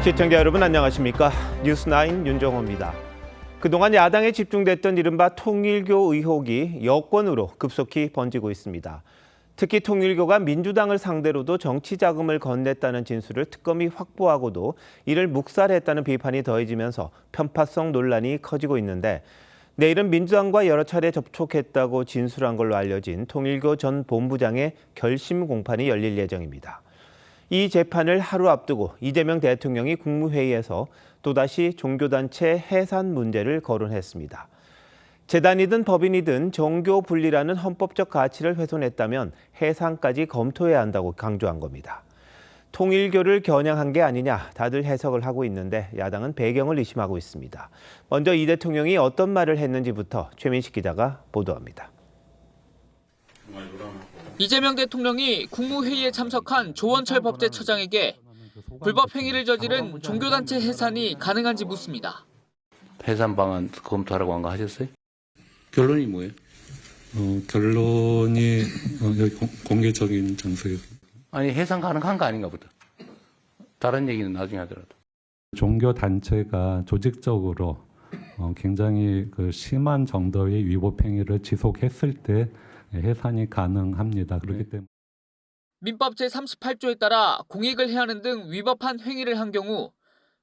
시청자 여러분 안녕하십니까? 뉴스9 윤정호입니다. 그동안 야당에 집중됐던 이른바 통일교 의혹이 여권으로 급속히 번지고 있습니다. 특히 통일교가 민주당을 상대로도 정치 자금을 건넸다는 진술을 특검이 확보하고도 이를 묵살했다는 비판이 더해지면서 편파성 논란이 커지고 있는데 내일은 민주당과 여러 차례 접촉했다고 진술한 걸로 알려진 통일교 전 본부장의 결심 공판이 열릴 예정입니다. 이 재판을 하루 앞두고 이재명 대통령이 국무회의에서 또다시 종교단체 해산 문제를 거론했습니다. 재단이든 법인이든 종교 분리라는 헌법적 가치를 훼손했다면 해산까지 검토해야 한다고 강조한 겁니다. 통일교를 겨냥한 게 아니냐 다들 해석을 하고 있는데 야당은 배경을 의심하고 있습니다. 먼저 이 대통령이 어떤 말을 했는지부터 최민식 기자가 보도합니다. 이재명 대통령이 국무회의에 참석한 조원철 법제처장에게 불법 행위를 저지른 종교단체 해산이 가능한지 묻습니다. 해산 방안 검토하라고 한 거 하셨어요? 결론이 뭐예요? 결론이 여기 공개적인 장소에서. 아니 해산 가능한 거 아닌가 보다. 다른 얘기는 나중에 하더라도. 종교 단체가 조직적으로 굉장히 심한 정도의 위법 행위를 지속했을 때 해산이 가능합니다. 그렇기 때문에 민법 제38조에 따라 공익을 해하는 등 위법한 행위를 한 경우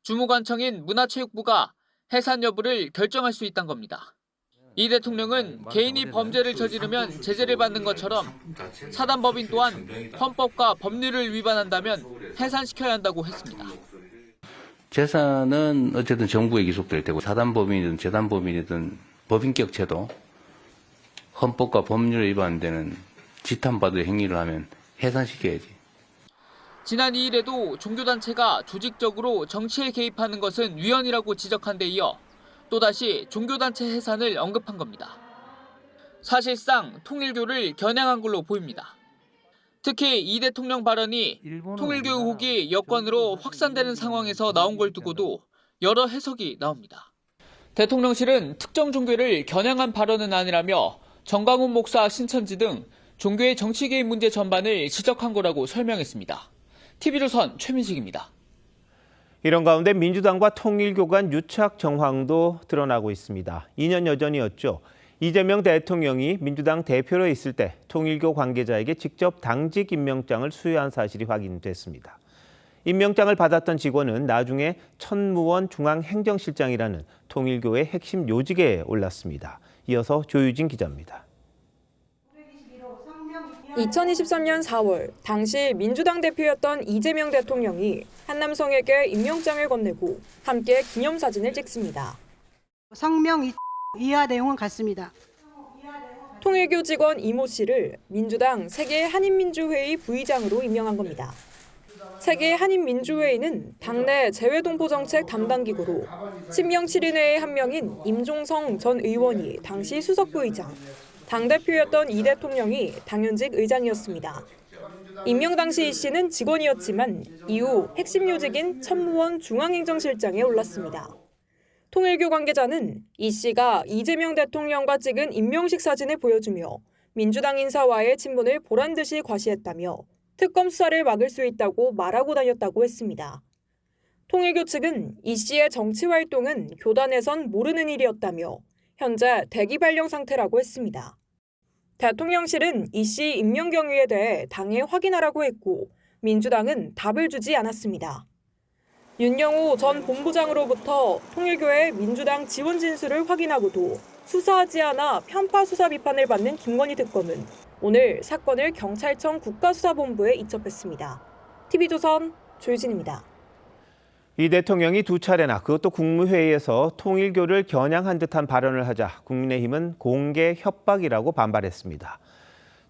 주무관청인 문화체육부가 해산 여부를 결정할 수 있다는 겁니다. 이 대통령은 개인이 범죄를 저지르면 제재를 받는 것처럼 사단법인 또한 헌법과 법률을 위반한다면 해산시켜야 한다고 했습니다. 재산은 어쨌든 정부에 기속될 테고 사단법인이든 재단법인이든 법인격 제도 헌법과 법률에 위반되는 지탄받을 행위를 하면 해산시켜야지. 지난 2일에도 종교단체가 조직적으로 정치에 개입하는 것은 위헌이라고 지적한 데 이어 또다시 종교단체 해산을 언급한 겁니다. 사실상 통일교를 겨냥한 걸로 보입니다. 특히 이 대통령 발언이 통일교 의혹이 여권으로 확산되는 상황에서 나온 걸 두고도 여러 해석이 나옵니다. 대통령실은 특정 종교를 겨냥한 발언은 아니라며 정강훈 목사 신천지 등 종교의 정치 개입 문제 전반을 지적한 거라고 설명했습니다. TV조선 최민식입니다. 이런 가운데 민주당과 통일교 간 유착 정황도 드러나고 있습니다. 2년 여전이었죠. 이재명 대통령이 민주당 대표로 있을 때 통일교 관계자에게 직접 당직 임명장을 수여한 사실이 확인됐습니다. 임명장을 받았던 직원은 나중에 천무원 중앙행정실장이라는 통일교의 핵심 요직에 올랐습니다. 이어서 조유진 기자입니다. 2023년 4월 당시 민주당 대표였던 이재명 대통령이 한남성에게 임명장을 건네고 함께 기념사진을 찍습니다. 성명 이하 내용은 같습니다. 통일교 직원 이모 씨를 민주당 세계 한인민주회의 부의장으로 임명한 겁니다. 세계 한인민주회의는 당내 재외동포정책 담당기구로 친명 7인회의 한 명인 임종성 전 의원이 당시 수석부의장, 당대표였던 이 대통령이 당연직 의장이었습니다. 임명 당시 이 씨는 직원이었지만 이후 핵심 요직인 천무원 중앙행정실장에 올랐습니다. 통일교 관계자는 이 씨가 이재명 대통령과 찍은 임명식 사진을 보여주며 민주당 인사와의 친분을 보란듯이 과시했다며 특검 수사를 막을 수 있다고 말하고 다녔다고 했습니다. 통일교 측은 이 씨의 정치 활동은 교단에선 모르는 일이었다며 현재 대기 발령 상태라고 했습니다. 대통령실은 이 씨 임명 경위에 대해 당에 확인하라고 했고 민주당은 답을 주지 않았습니다. 윤영호 전 본부장으로부터 통일교의 민주당 지원 진술을 확인하고도 수사하지 않아 편파 수사 비판을 받는 김건희 특검은 오늘 사건을 경찰청 국가수사본부에 이첩했습니다. TV조선 조유진입니다. 이 대통령이 두 차례나 그것도 국무회의에서 통일교를 겨냥한 듯한 발언을 하자 국민의힘은 공개 협박이라고 반발했습니다.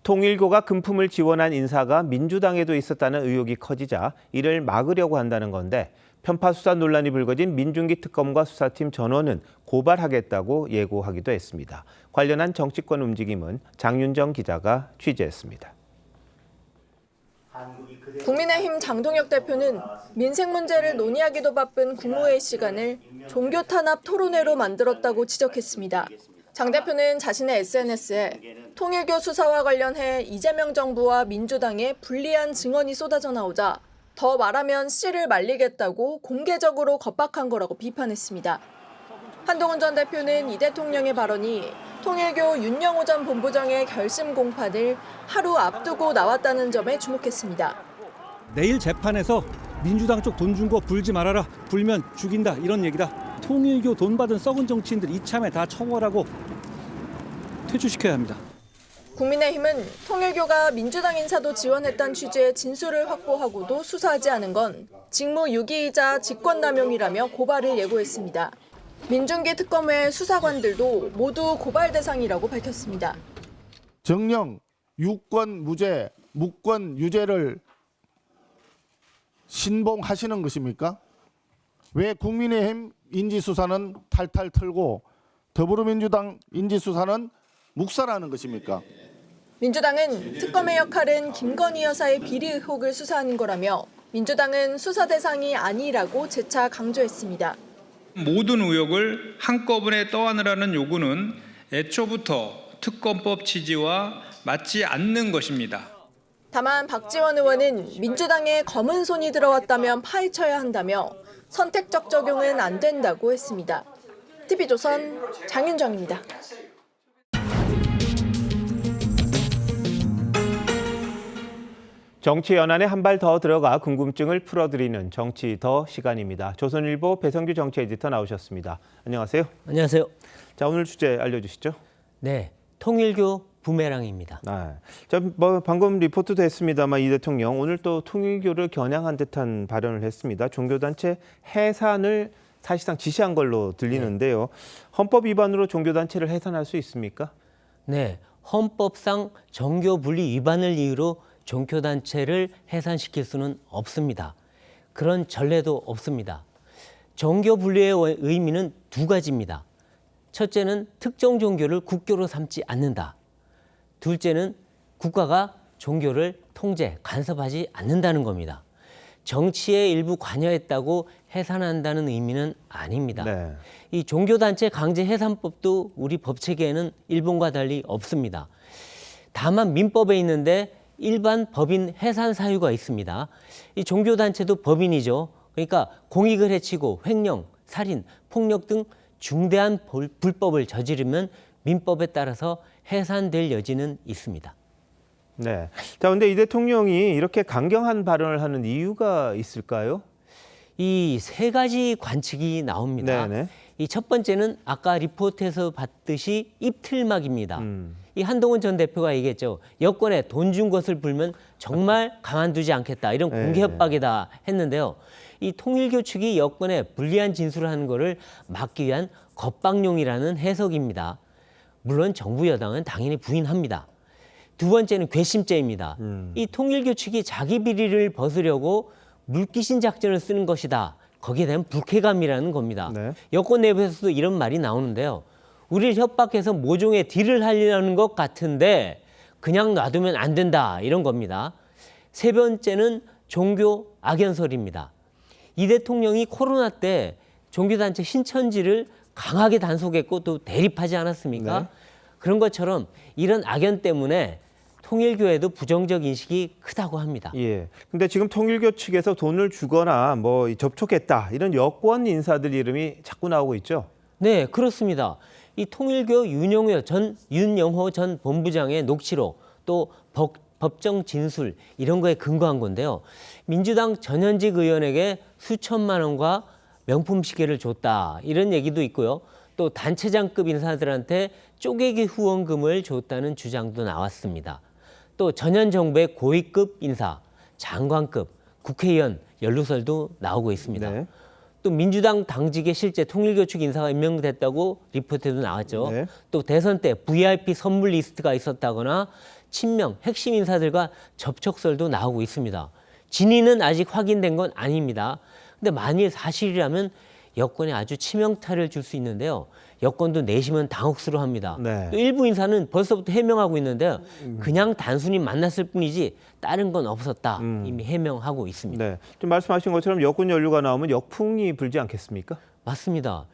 통일교가 금품을 지원한 인사가 민주당에도 있었다는 의혹이 커지자 이를 막으려고 한다는 건데 편파 수사 논란이 불거진 민중기 특검과 수사팀 전원은 고발하겠다고 예고하기도 했습니다. 관련한 정치권 움직임은 장윤정 기자가 취재했습니다. 국민의힘 장동혁 대표는 민생 문제를 논의하기도 바쁜 국무회의 시간을 종교 탄압 토론회로 만들었다고 지적했습니다. 장 대표는 자신의 SNS에 통일교 수사와 관련해 이재명 정부와 민주당의 불리한 증언이 쏟아져 나오자 더 말하면 씨를 말리겠다고 공개적으로 겁박한 거라고 비판했습니다. 한동훈 전 대표는 이 대통령의 발언이 통일교 윤영호 전 본부장의 결심 공판을 하루 앞두고 나왔다는 점에 주목했습니다. 내일 재판에서 민주당 쪽 돈 준 거 불지 말아라. 불면 죽인다. 이런 얘기다. 통일교 돈 받은 썩은 정치인들 이참에 다 처벌하고 퇴출시켜야 합니다. 국민의힘은 통일교가 민주당 인사도 지원했다는 취지의 진술을 확보하고도 수사하지 않은 건 직무유기이자 직권남용이라며 고발을 예고했습니다. 민중기 특검의 수사관들도 모두 고발 대상이라고 밝혔습니다. 정령 유권 무죄, 무권 유죄를 신봉하시는 것입니까? 왜 국민의힘 인지수사는 탈탈 털고 더불어민주당 인지수사는 묵살하는 것입니까? 민주당은 특검의 역할은 김건희 여사의 비리 의혹을 수사하는 거라며 민주당은 수사 대상이 아니라고 재차 강조했습니다. 모든 의혹을 한꺼번에 떠안으라는 요구는 애초부터 특검법 취지와 맞지 않는 것입니다. 다만 박지원 의원은 민주당에 검은 손이 들어왔다면 파헤쳐야 한다며 선택적 적용은 안 된다고 했습니다. TV조선 장윤정입니다. 정치 연안에 한 발 더 들어가 궁금증을 풀어드리는 정치 더 시간입니다. 조선일보 배성규 정치 에디터 나오셨습니다. 안녕하세요. 안녕하세요. 자, 오늘 주제 알려주시죠. 네, 통일교 부메랑입니다. 자, 방금 리포트도 했습니다만 이 대통령 오늘 또 통일교를 겨냥한 듯한 발언을 했습니다. 종교단체 해산을 사실상 지시한 걸로 들리는데요. 헌법 위반으로 종교단체를 해산할 수 있습니까? 네, 헌법상 정교 분리 위반을 이유로 종교단체를 해산시킬 수는 없습니다. 그런 전례도 없습니다. 정교 분리의 의미는 두 가지입니다. 첫째는 특정 종교를 국교로 삼지 않는다. 둘째는 국가가 종교를 통제, 간섭하지 않는다는 겁니다. 정치에 일부 관여했다고 해산한다는 의미는 아닙니다. 네. 이 종교단체 강제 해산법도 우리 법체계에는 일본과 달리 없습니다. 다만 민법에 있는데 일반 법인 해산 사유가 있습니다. 이 종교단체도 법인이죠. 그러니까 공익을 해치고 횡령, 살인, 폭력 등 중대한 불법을 저지르면 민법에 따라서 해산될 여지는 있습니다. 네. 자, 근데 이 대통령이 이렇게 강경한 발언을 하는 이유가 있을까요? 이 세 가지 관측이 나옵니다. 네네. 이 첫 번째는 아까 리포트에서 봤듯이 입틀막입니다. 이 한동훈 전 대표가 얘기했죠. 여권에 돈 준 것을 불면 정말 가만두지 않겠다. 이런 공개 협박이다 했는데요. 이 통일교 측이 여권에 불리한 진술을 하는 것을 막기 위한 겁박용이라는 해석입니다. 물론 정부 여당은 당연히 부인합니다. 두 번째는 괘씸죄입니다. 이 통일교 측이 자기 비리를 벗으려고 물귀신 작전을 쓰는 것이다. 거기에 대한 불쾌감이라는 겁니다. 네. 여권 내부에서도 이런 말이 나오는데요. 우리를 협박해서 모종의 딜을 하려는 것 같은데 그냥 놔두면 안 된다. 이런 겁니다. 세 번째는 종교 악연설입니다. 이 대통령이 코로나 때 종교단체 신천지를 강하게 단속했고 또 대립하지 않았습니까? 네. 그런 것처럼 이런 악연 때문에 통일교에도 부정적 인식이 크다고 합니다. 예. 근데 지금 통일교 측에서 돈을 주거나 뭐 접촉했다 이런 여권 인사들 이름이 자꾸 나오고 있죠. 네, 그렇습니다. 이 통일교 윤영호 전 본부장의 녹취록 또 법정 진술 이런 거에 근거한 건데요. 민주당 전현직 의원에게 수천만 원과 명품 시계를 줬다 이런 얘기도 있고요. 또 단체장급 인사들한테 쪼개기 후원금을 줬다는 주장도 나왔습니다. 또 전현 정부의 고위급 인사, 장관급, 국회의원 연루설도 나오고 있습니다. 네. 또 민주당 당직에 실제 통일교 측 인사가 임명됐다고 리포트에도 나왔죠. 네. 또 대선 때 VIP 선물 리스트가 있었다거나 친명, 핵심 인사들과 접촉설도 나오고 있습니다. 진위는 아직 확인된 건 아닙니다. 근데 만일 사실이라면 여권에 아주 치명타를 줄 수 있는데요. 여권도 내심은 당혹스러워합니다. 네. 또 일부 인사는 벌써부터 해명하고 있는데요. 그냥 단순히 만났을 뿐이지 다른 건 없었다. 이미 해명하고 있습니다. 네. 좀 말씀하신 것처럼 여권 연루가 나오면 역풍이 불지 않겠습니까? 맞습니다.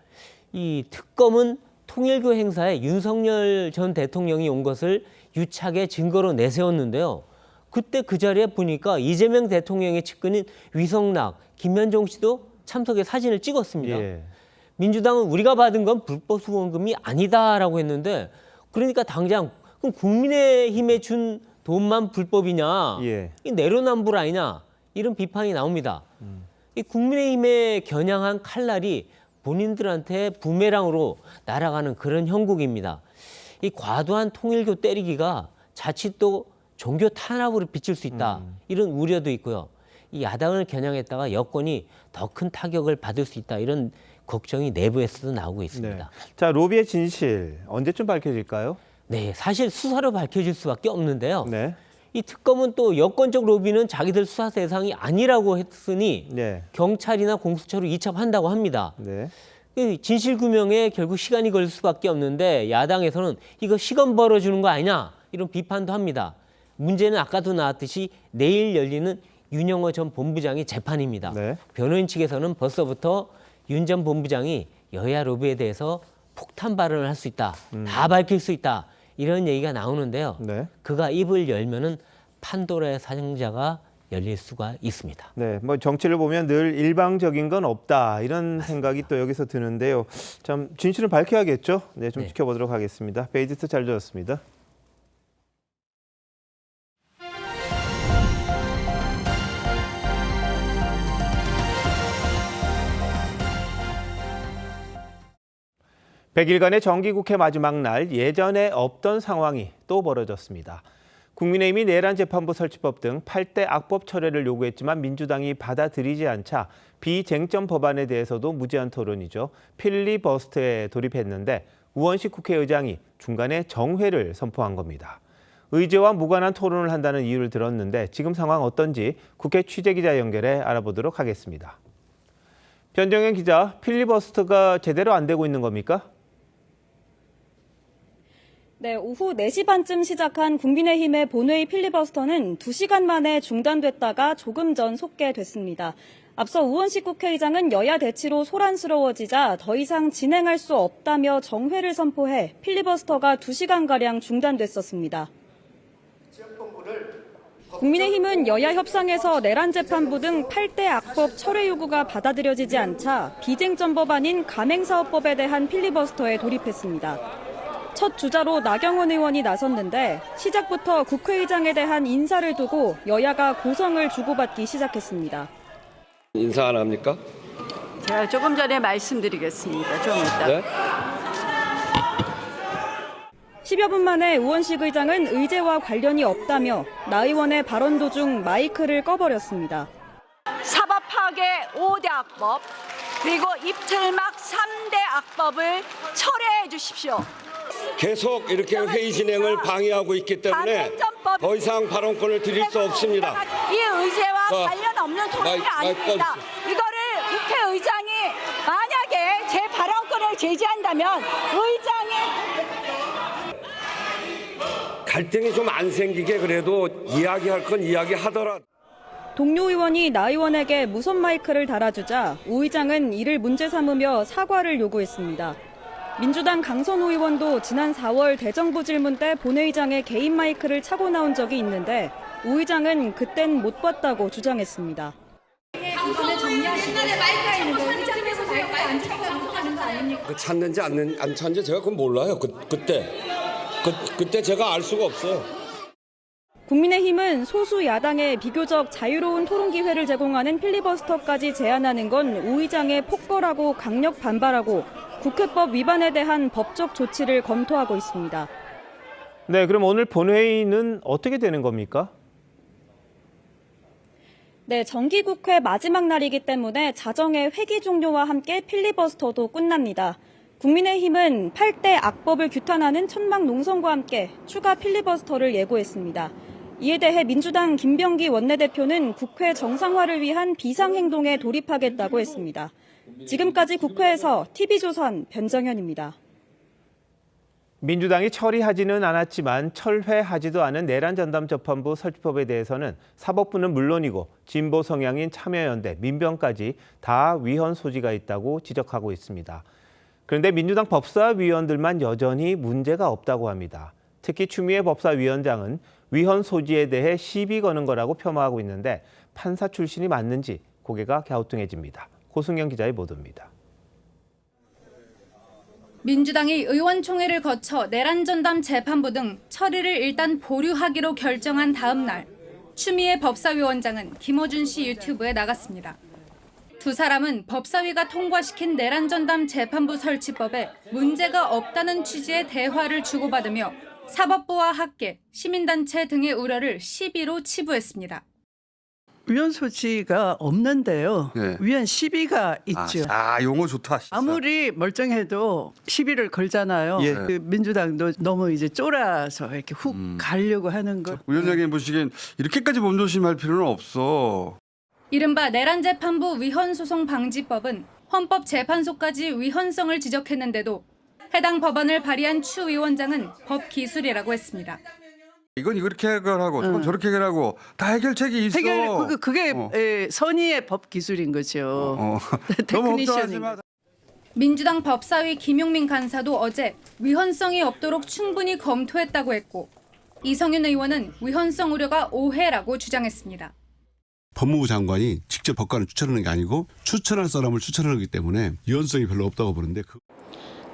이 특검은 통일교 행사에 윤석열 전 대통령이 온 것을 유착의 증거로 내세웠는데요. 그때 그 자리에 보니까 이재명 대통령의 측근인 위성락, 김현종 씨도 참석해 사진을 찍었습니다. 예. 민주당은 우리가 받은 건 불법 후원금이 아니다라고 했는데 그러니까 당장 그럼 국민의힘에 준 돈만 불법이냐? 예. 이 내로남불 아니냐? 이런 비판이 나옵니다. 이 국민의힘에 겨냥한 칼날이 본인들한테 부메랑으로 날아가는 그런 형국입니다. 이 과도한 통일교 때리기가 자칫 또 종교 탄압으로 비칠 수 있다. 이런 우려도 있고요. 이 야당을 겨냥했다가 여권이 더 큰 타격을 받을 수 있다. 이런 걱정이 내부에서도 나오고 있습니다. 네. 자, 로비의 진실 언제쯤 밝혀질까요? 네, 사실 수사로 밝혀질 수밖에 없는데요. 네. 이 특검은 또 여권적 로비는 자기들 수사 대상이 아니라고 했으니 네. 경찰이나 공수처로 이첩한다고 합니다. 네. 이 진실규명에 결국 시간이 걸릴 수밖에 없는데 야당에서는 이거 시간 벌어주는 거 아니냐 이런 비판도 합니다. 문제는 아까도 나왔듯이 내일 열리는 윤영호 전 본부장의 재판입니다. 네. 변호인 측에서는 벌써부터 윤 전 본부장이 여야 로비에 대해서 폭탄 발언을 할 수 있다. 다 밝힐 수 있다. 이런 얘기가 나오는데요. 네. 그가 입을 열면은 판도라의 상자가 열릴 수가 있습니다. 네, 뭐 정치를 보면 늘 일방적인 건 없다 이런 생각이 또 여기서 드는데요. 참 진실을 밝혀야겠죠. 네, 좀 네. 지켜보도록 하겠습니다. 베이지트 잘 들었습니다. (100일간의) 정기국회 마지막 날 예전에 없던 상황이 또 벌어졌습니다. 국민의힘이 내란 재판부 설치법 등 8대 악법 철회를 요구했지만 민주당이 받아들이지 않자 비쟁점 법안에 대해서도 무제한 토론이죠. 필리버스터에 돌입했는데 우원식 국회의장이 중간에 정회를 선포한 겁니다. 의제와 무관한 토론을 한다는 이유를 들었는데 지금 상황 어떤지 국회 취재기자 연결해 알아보도록 하겠습니다. 변정현 기자, 필리버스터가 제대로 안 되고 있는 겁니까? 네, 오후 4시 반쯤 시작한 국민의힘의 본회의 필리버스터는 2시간 만에 중단됐다가 조금 전 속개됐습니다. 앞서 우원식 국회의장은 여야 대치로 소란스러워지자 더 이상 진행할 수 없다며 정회를 선포해 필리버스터가 2시간가량 중단됐었습니다. 국민의힘은 여야 협상에서 내란 재판부 등 8대 악법 철회 요구가 받아들여지지 않자 비쟁점 법안인 가맹사업법에 대한 필리버스터에 돌입했습니다. 첫 주자로 나경원 의원이 나섰는데 시작부터 국회의장에 대한 인사를 두고 여야가 고성을 주고받기 시작했습니다. 인사 안 합니까? 제가 조금 전에 말씀드리겠습니다. 좀 이따. 네? 10여 분 만에 우원식 의장은 의제와 관련이 없다며 나 의원의 발언 도중 마이크를 꺼버렸습니다. 사법파괴 5대 악법 그리고 입틀막 3대 악법을 철회해 주십시오. 계속 이렇게 회의 진행을 방해하고 있기 때문에 더 이상 발언권을 드릴 수 없습니다. 이 의제와 관련 없는 토론이 아닙니다. 이거를 국회의장이 만약에 제 발언권을 제지한다면 의장이 갈등이 좀 안 생기게 그래도 이야기할 건 이야기하더라. 동료 의원이 나 의원에게 무선 마이크를 달아주자 우 의장은 이를 문제 삼으며 사과를 요구했습니다. 민주당 강선우 의원도 지난 4월 대정부 질문 때 본회의장에 개인 마이크를 차고 나온 적이 있는데 우 의장은 그땐 못 봤다고 주장했습니다. 찾는지 안 찾는지 제가 그건 몰라요. 그때 제가 알 수가 없어요. 국민의힘은 소수 야당에 비교적 자유로운 토론 기회를 제공하는 필리버스터까지 제안하는 건 우 의장의 폭거라고 강력 반발하고 국회법 위반에 대한 법적 조치를 검토하고 있습니다. 네, 그럼 오늘 본회의는 어떻게 되는 겁니까? 네, 정기국회 마지막 날이기 때문에 자정의 회기 종료와 함께 필리버스터도 끝납니다. 국민의힘은 8대 악법을 규탄하는 천막 농성과 함께 추가 필리버스터를 예고했습니다. 이에 대해 민주당 김병기 원내대표는 국회 정상화를 위한 비상행동에 돌입하겠다고 했습니다. 지금까지 국회에서 TV조선 변정현입니다. 민주당이 처리하지는 않았지만 철회하지도 않은 내란 전담 재판부 설치법에 대해서는 사법부는 물론이고 진보 성향인 참여연대, 민변까지 다 위헌 소지가 있다고 지적하고 있습니다. 그런데 민주당 법사위원들만 여전히 문제가 없다고 합니다. 특히 추미애 법사위원장은 위헌 소지에 대해 시비 거는 거라고 폄하하고 있는데 판사 출신이 맞는지 고개가 갸우뚱해집니다. 고승영 기자의 보도입니다. 민주당이 의원총회를 거쳐 내란 전담 재판부 등 처리를 일단 보류하기로 결정한 다음 날 추미애 법사위원장은 김어준 씨 유튜브에 나갔습니다. 두 사람은 법사위가 통과시킨 내란 전담 재판부 설치법에 문제가 없다는 취지의 대화를 주고받으며 사법부와 학계, 시민단체 등의 우려를 시비로 치부했습니다. 위헌 소지가 없는데요. 네. 위헌 시비가 있죠. 용어 좋다. 진짜. 아무리 멀쩡해도 시비를 걸잖아요. 예. 그 민주당도 너무 이제 쫄아서 이렇게 훅 가려고 하는 거. 위원장님 보시기엔 이렇게까지 몸조심할 필요는 없어. 이른바 내란재판부 위헌소송방지법은 헌법재판소까지 위헌성을 지적했는데도 해당 법안을 발의한 추 위원장은 법 기술이라고 했습니다. 이건 이렇게 해결하고 저건 저렇게 해결하고 다 해결책이 있어. 그게 선의의 법 기술인 거죠. 너무 걱정하지 마. 민주당 법사위 김용민 간사도 어제 위헌성이 없도록 충분히 검토했다고 했고 이성윤 의원은 위헌성 우려가 오해라고 주장했습니다. 법무부 장관이 직접 법관을 추천하는 게 아니고 추천할 사람을 추천하기 때문에 유연성이 별로 없다고 보는데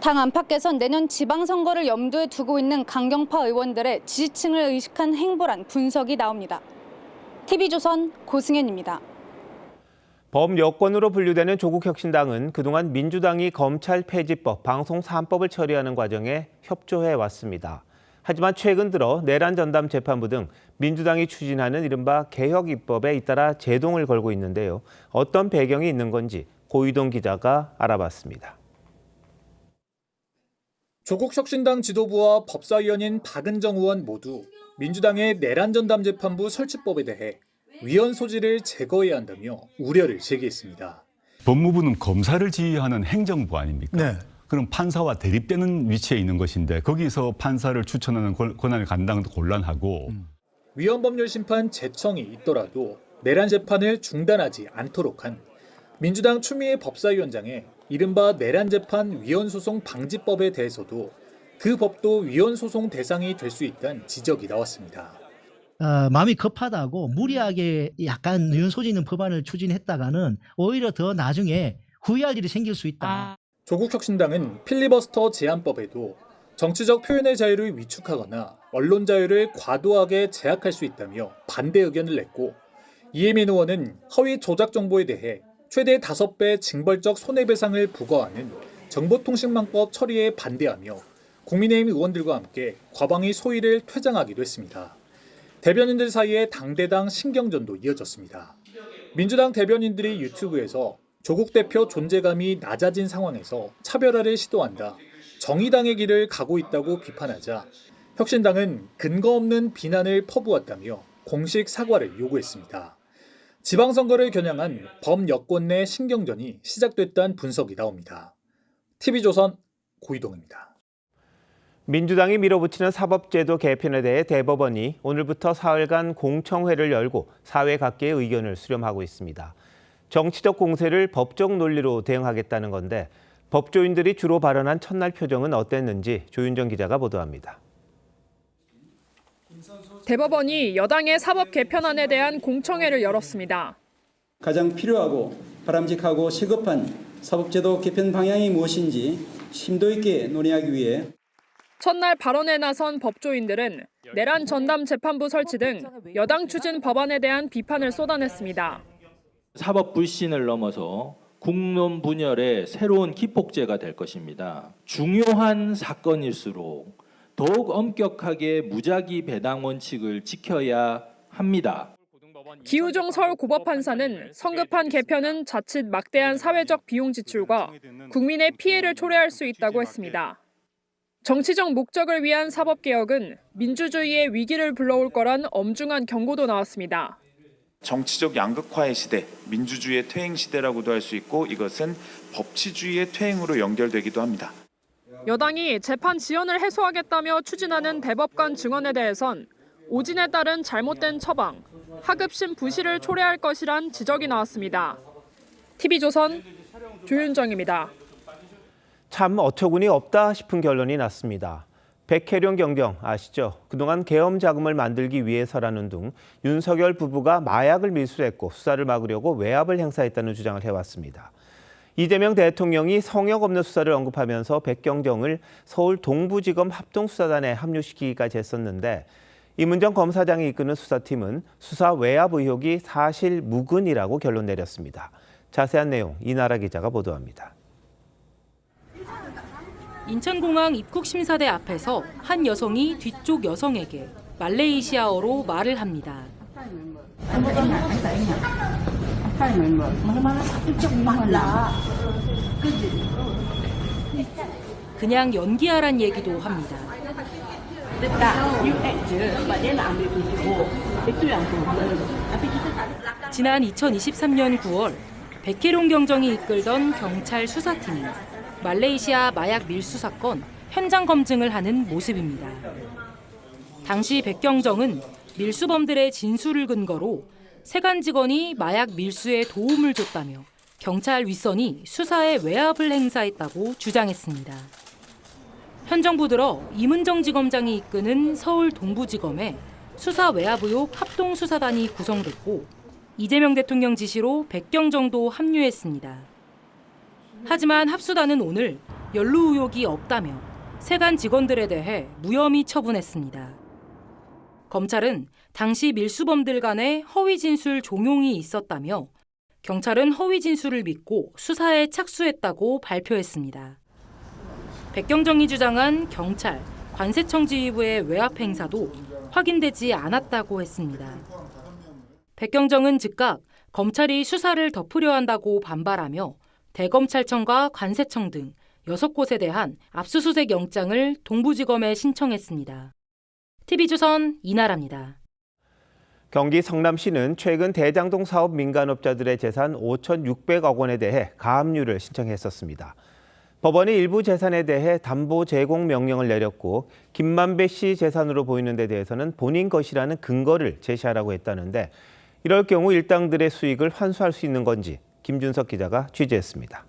당 안팎에선 내년 지방선거를 염두에 두고 있는 강경파 의원들의 지지층을 의식한 행보란 분석이 나옵니다. TV조선 고승현입니다. 범여권으로 분류되는 조국혁신당은 그동안 민주당이 검찰 폐지법, 방송 3법을 처리하는 과정에 협조해 왔습니다. 하지만 최근 들어 내란 전담 재판부 등 민주당이 추진하는 이른바 개혁 입법에 잇따라 제동을 걸고 있는데요. 어떤 배경이 있는 건지 고이동 기자가 알아봤습니다. 조국혁신당 지도부와 법사위원인 박은정 의원 모두 민주당의 내란 전담 재판부 설치법에 대해 위헌 소지를 제거해야 한다며 우려를 제기했습니다. 법무부는 검사를 지휘하는 행정부 아닙니까? 네. 그럼 판사와 대립되는 위치에 있는 것인데 거기서 판사를 추천하는 권한을 갖는 것도 곤란하고. 위헌법률심판 제청이 있더라도 내란 재판을 중단하지 않도록 한 민주당 추미애 법사위원장의 이른바 내란재판 위헌소송 방지법에 대해서도 그 법도 위헌소송 대상이 될 수 있다는 지적이 나왔습니다. 마음이 급하다고 무리하게 약간 위헌 소지 있는 법안을 추진했다가는 오히려 더 나중에 후회할 일이 생길 수 있다. 조국혁신당은 필리버스터 제한법에도 정치적 표현의 자유를 위축하거나 언론 자유를 과도하게 제약할 수 있다며 반대 의견을 냈고 이혜민 의원은 허위 조작 정보에 대해 최대 5배 징벌적 손해배상을 부과하는 정보통신망법 처리에 반대하며 국민의힘 의원들과 함께 과방위 소위를 퇴장하기도 했습니다. 대변인들 사이에 당대당 신경전도 이어졌습니다. 민주당 대변인들이 유튜브에서 조국 대표 존재감이 낮아진 상황에서 차별화를 시도한다, 정의당의 길을 가고 있다고 비판하자 혁신당은 근거 없는 비난을 퍼부었다며 공식 사과를 요구했습니다. 지방선거를 겨냥한 범여권 내 신경전이 시작됐다는 분석이 나옵니다. TV조선 고이동입니다. 민주당이 밀어붙이는 사법제도 개편에 대해 대법원이 오늘부터 사흘간 공청회를 열고 사회 각계의 의견을 수렴하고 있습니다. 정치적 공세를 법적 논리로 대응하겠다는 건데 법조인들이 주로 발언한 첫날 표정은 어땠는지 조윤정 기자가 보도합니다. 대법원이 여당의 사법 개편안에 대한 공청회를 열었습니다. 가장 필요하고 바람직하고 시급한 사법제도 개편 방향이 무엇인지 심도 있게 논의하기 위해 첫날 발언에 나선 법조인들은 내란 전담 재판부 설치 등 여당 추진 법안에 대한 비판을 쏟아냈습니다. 사법 불신을 넘어서 국론 분열의 새로운 기폭제가 될 것입니다. 중요한 사건일수록 더욱 엄격하게 무작위 배당 원칙을 지켜야 합니다. 기우종 서울고법판사는 성급한 개편은 자칫 막대한 사회적 비용 지출과 국민의 피해를 초래할 수 있다고 했습니다. 정치적 목적을 위한 사법개혁은 민주주의의 위기를 불러올 거란 엄중한 경고도 나왔습니다. 정치적 양극화의 시대, 민주주의의 퇴행 시대라고도 할 수 있고 이것은 법치주의의 퇴행으로 연결되기도 합니다. 여당이 재판 지연을 해소하겠다며 추진하는 대법관 증언에 대해선 오진에 따른 잘못된 처방, 하급심 부실을 초래할 것이란 지적이 나왔습니다. TV조선 조윤정입니다. 참 어처구니 없다 싶은 결론이 났습니다. 백혜룡 경정 아시죠? 그동안 계엄 자금을 만들기 위해서라는 등 윤석열 부부가 마약을 밀수했고 수사를 막으려고 외압을 행사했다는 주장을 해왔습니다. 이재명 대통령이 성역 없는 수사를 언급하면서 백경정을 서울 동부지검 합동수사단에 합류시키기까지 했었는데 임은정 검사장이 이끄는 수사팀은 수사 외압 의혹이 사실 무근이라고 결론 내렸습니다. 자세한 내용 이나라 기자가 보도합니다. 인천공항 입국심사대 앞에서 한 여성이 뒤쪽 여성에게 말레이시아어로 말을 합니다. 그냥 연기하란 얘기도 합니다. 지난 2023년 9월 백혜룡 경정이 이끌던 경찰 수사팀이 말레이시아 마약 밀수 사건 현장 검증을 하는 모습입니다. 당시 백경정은 밀수범들의 진술을 근거로 세관 직원이 마약 밀수에 도움을 줬다며 경찰 윗선이 수사에 외압을 행사했다고 주장했습니다. 현 정부 들어 임은정 지검장이 이끄는 서울 동부지검에 수사 외압 의혹 합동수사단이 구성됐고 이재명 대통령 지시로 백경정도 합류했습니다. 하지만 합수단은 오늘 연루 의혹이 없다며 세관 직원들에 대해 무혐의 처분했습니다. 검찰은 당시 밀수범들 간에 허위 진술 종용이 있었다며 경찰은 허위 진술을 믿고 수사에 착수했다고 발표했습니다. 백경정이 주장한 경찰, 관세청 지휘부의 외압 행사도 확인되지 않았다고 했습니다. 백경정은 즉각 검찰이 수사를 덮으려 한다고 반발하며 대검찰청과 관세청 등 6곳에 대한 압수수색 영장을 동부지검에 신청했습니다. TV조선 이나라입니다. 경기 성남시는 최근 대장동 사업 민간업자들의 재산 5,600억 원에 대해 가압류를 신청했었습니다. 법원이 일부 재산에 대해 담보 제공 명령을 내렸고 김만배 씨 재산으로 보이는 데 대해서는 본인 것이라는 근거를 제시하라고 했다는데 이럴 경우 일당들의 수익을 환수할 수 있는 건지 김준석 기자가 취재했습니다.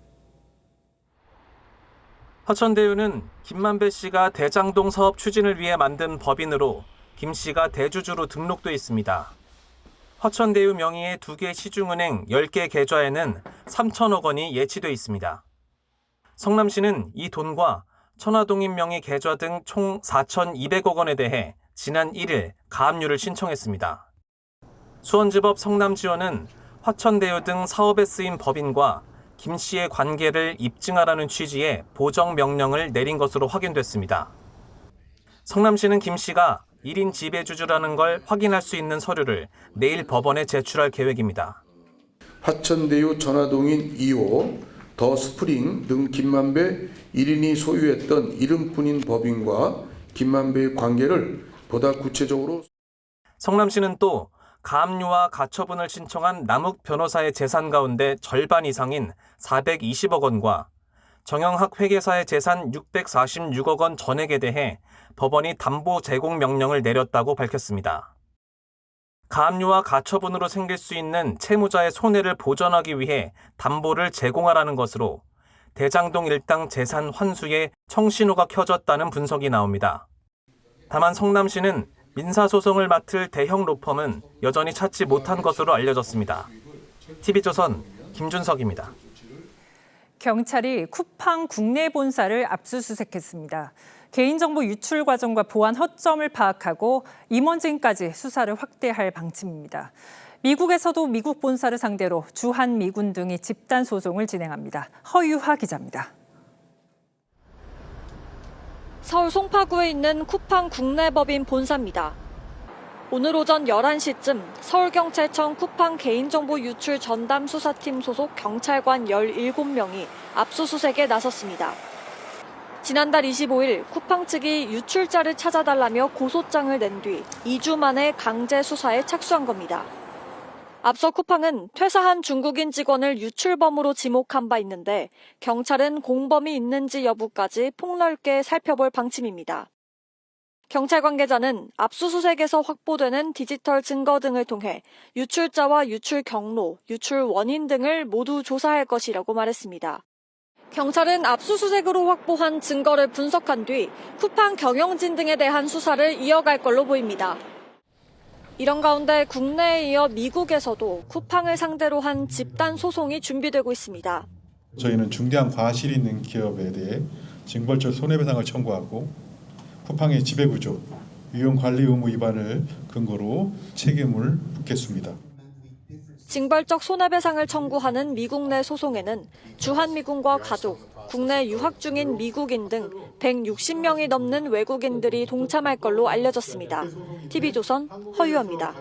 화천대유는 김만배 씨가 대장동 사업 추진을 위해 만든 법인으로 김 씨가 대주주로 등록돼 있습니다. 화천대유 명의의 2개 시중은행 10개 계좌에는 3천억 원이 예치돼 있습니다. 성남시는 이 돈과 천화동인 명의 계좌 등 총 4,200억 원에 대해 지난 1일 가압류를 신청했습니다. 수원지법 성남지원은 화천대유 등 사업에 쓰인 법인과 김 씨의 관계를 입증하라는 취지의 보정 명령을 내린 것으로 확인됐습니다. 성남시는 김 씨가 1인 지배주주라는 걸 확인할 수 있는 서류를 내일 법원에 제출할 계획입니다. 화천대유 천화동인 2호, 더 스프링 등 김만배 1인이 소유했던 이름뿐인 법인과 김만배의 관계를 보다 구체적으로 성남시는 또 가압류와 가처분을 신청한 남욱 변호사의 재산 가운데 절반 이상인 420억 원과 정영학 회계사의 재산 646억 원 전액에 대해 법원이 담보 제공 명령을 내렸다고 밝혔습니다. 가압류와 가처분으로 생길 수 있는 채무자의 손해를 보전하기 위해 담보를 제공하라는 것으로 대장동 일당 재산 환수에 청신호가 켜졌다는 분석이 나옵니다. 다만 성남시는 민사소송을 맡을 대형 로펌은 여전히 찾지 못한 것으로 알려졌습니다. TV조선 김준석입니다. 경찰이 쿠팡 국내 본사를 압수수색했습니다. 개인정보 유출 과정과 보안 허점을 파악하고 임원진까지 수사를 확대할 방침입니다. 미국에서도 미국 본사를 상대로 주한미군 등이 집단 소송을 진행합니다. 허유하 기자입니다. 서울 송파구에 있는 쿠팡 국내법인 본사입니다. 오늘 오전 11시쯤 서울경찰청 쿠팡 개인정보 유출 전담 수사팀 소속 경찰관 17명이 압수수색에 나섰습니다. 지난달 25일 쿠팡 측이 유출자를 찾아달라며 고소장을 낸 뒤 2주 만에 강제 수사에 착수한 겁니다. 앞서 쿠팡은 퇴사한 중국인 직원을 유출범으로 지목한 바 있는데 경찰은 공범이 있는지 여부까지 폭넓게 살펴볼 방침입니다. 경찰 관계자는 압수수색에서 확보되는 디지털 증거 등을 통해 유출자와 유출 경로, 유출 원인 등을 모두 조사할 것이라고 말했습니다. 경찰은 압수수색으로 확보한 증거를 분석한 뒤 쿠팡 경영진 등에 대한 수사를 이어갈 걸로 보입니다. 이런 가운데 국내에 이어 미국에서도 쿠팡을 상대로 한 집단 소송이 준비되고 있습니다. 저희는 중대한 과실이 있는 기업에 대해 징벌적 손해배상을 청구하고 쿠팡의 지배구조, 위험관리 의무 위반을 근거로 책임을 묻겠습니다. 징벌적 손해배상을 청구하는 미국 내 소송에는 주한미군과 가족, 국내 유학 중인 미국인 등 160명이 넘는 외국인들이 동참할 걸로 알려졌습니다. TV조선 허유아입니다.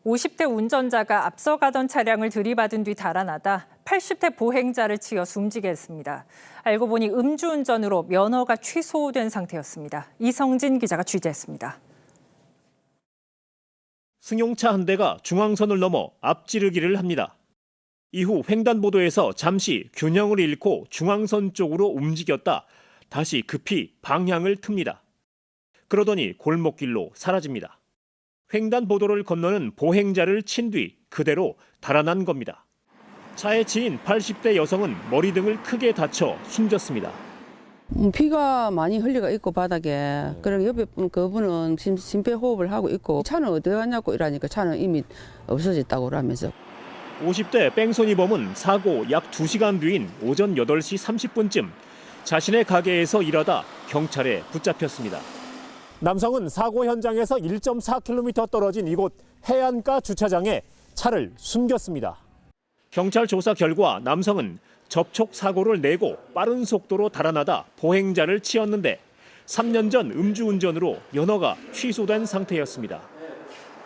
50대 운전자가 앞서가던 차량을 들이받은 뒤 달아나다 80대 보행자를 치어 숨지게 했습니다. 알고 보니 음주운전으로 면허가 취소된 상태였습니다. 이성진 기자가 취재했습니다. 승용차 한 대가 중앙선을 넘어 앞지르기를 합니다. 이후 횡단보도에서 잠시 균형을 잃고 중앙선 쪽으로 움직였다 다시 급히 방향을 틉니다. 그러더니 골목길로 사라집니다. 횡단보도를 건너는 보행자를 친 뒤 그대로 달아난 겁니다. 차에 치인 80대 여성은 머리 등을 크게 다쳐 숨졌습니다. 피가 많이 흘리가 있고 바닥에 그리고 옆에 그분은 심폐호흡을 하고 있고 차는 어디 갔냐고 이러니까 차는 이미 없어졌다고 그러면서 50대 뺑소니범은 사고 약 2시간 뒤인 오전 8시 30분쯤 자신의 가게에서 일하다 경찰에 붙잡혔습니다. 남성은 사고 현장에서 1.4km 떨어진 이곳 해안가 주차장에 차를 숨겼습니다. 경찰 조사 결과 남성은 접촉 사고를 내고 빠른 속도로 달아나다 보행자를 치었는데 3년 전 음주운전으로 면허가 취소된 상태였습니다.